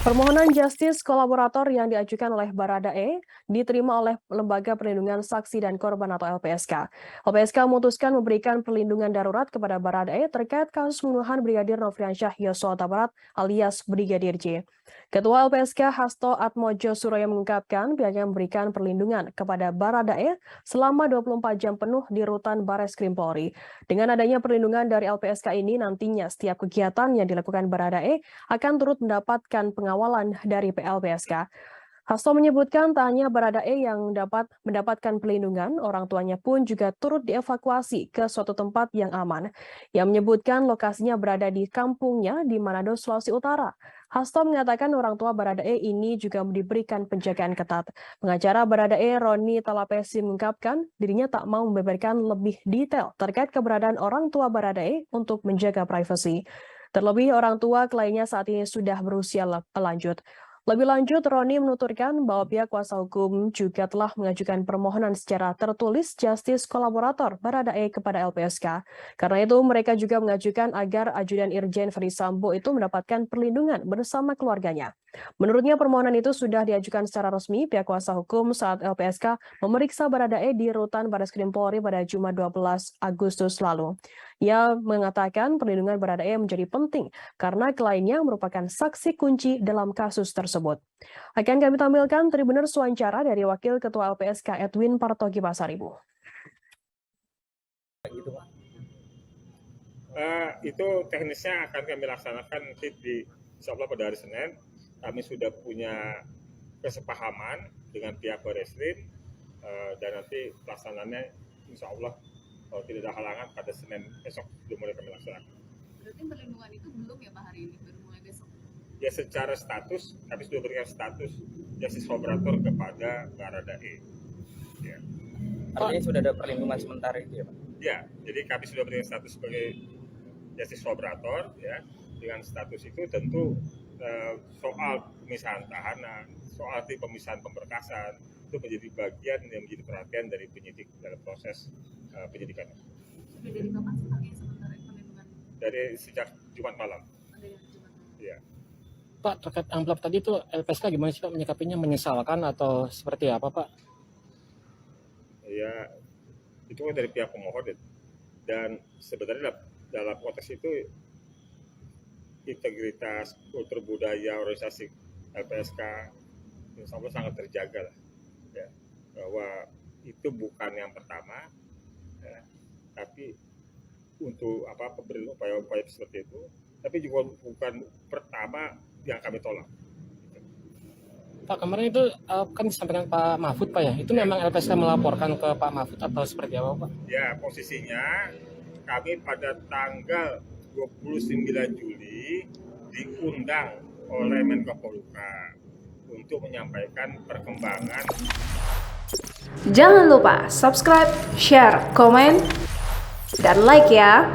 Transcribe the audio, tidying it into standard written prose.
Permohonan justice kolaborator yang diajukan oleh Baradae diterima oleh Lembaga Perlindungan Saksi dan Korban atau LPSK. LPSK memutuskan memberikan perlindungan darurat kepada Baradae terkait kasus pembunuhan Brigadir Nofriansyah Yosua Huta Barat alias Brigadir J. Ketua LPSK Hasto Atmojo Suroyo mengungkapkan pihaknya memberikan perlindungan kepada Baradae selama 24 jam penuh di rutan Bareskrim Polri. Dengan adanya perlindungan dari LPSK ini nantinya setiap kegiatan yang dilakukan Baradae akan turut mendapatkan pengawalan dari PLPSK. Hasto menyebutkan tak hanya Baradae yang dapat mendapatkan perlindungan, orang tuanya pun juga turut dievakuasi ke suatu tempat yang aman. Yang menyebutkan lokasinya berada di kampungnya di Manado, Sulawesi Utara. Hasto mengatakan orang tua Baradae ini juga diberikan penjagaan ketat. Pengacara Baradae Roni Talapesi mengungkapkan dirinya tak mau membeberkan lebih detail terkait keberadaan orang tua Baradae untuk menjaga privasi. Terlebih orang tua kliennya saat ini sudah berusia lanjut. Lebih lanjut, Roni menuturkan bahwa pihak kuasa hukum juga telah mengajukan permohonan secara tertulis justice kolaborator Baradae kepada LPSK. Karena itu, mereka juga mengajukan agar Ajudan Irjen Ferdy Sambo itu mendapatkan perlindungan bersama keluarganya. Menurutnya, permohonan itu sudah diajukan secara resmi pihak kuasa hukum saat LPSK memeriksa Baradae di rutan Bareskrim Polri pada Jumat 12 Agustus lalu. Ia mengatakan perlindungan Baradae menjadi penting karena kliennya merupakan saksi kunci dalam kasus tersebut. Akan kami tampilkan Tribuners wawancara dari Wakil Ketua LPSK Edwin Partogi Pasaribu. Itu teknisnya akan kami laksanakan nanti di insya Allah pada hari Senin. Kami sudah punya kesepahaman dengan pihak Bareskrim dan nanti pelaksanaannya insya Allah kalau tidak ada halangan pada Senin besok sudah mulai kami laksanakan. Berarti perlindungan itu belum ya Pak hari ini, baru mulai besok? Ya secara status, kami sudah berikan status justice kolaborator kepada Baradae. Ya. Artinya sudah ada perlindungan sementara itu ya Pak? Ya, jadi kami sudah berikan status sebagai justice kolaborator ya. Dengan status itu tentu soal pemisahan tahanan, soal pemisahan pemberkasan itu menjadi bagian yang menjadi perhatian dari penyidik dalam proses penyidikan. Sudah dari kapan sih Pak sementara perlindungan? Dari sejak Jumat malam. Ada yang Jumat malam. Ya. Pak, terkait amplop tadi itu LPSK gimana sih Pak menyikapinya, menyesalkan atau seperti apa Pak? Ya, itu kan dari pihak pemohon dan sebenarnya dalam konteks itu integritas, kultur budaya, organisasi LPSK insya Allah sangat terjaga lah, ya, bahwa itu bukan yang pertama, ya, tapi untuk upaya-upaya seperti itu, tapi juga bukan pertama yang kami tolak. Pak, kemarin itu kan disampaikan Pak Mahfud Pak ya, itu memang LPSK melaporkan ke Pak Mahfud atau seperti apa Pak? Ya, posisinya kami pada tanggal 29 Juli diundang oleh Menko Polhukam untuk menyampaikan perkembangan. Jangan lupa subscribe, share, komen, dan like ya.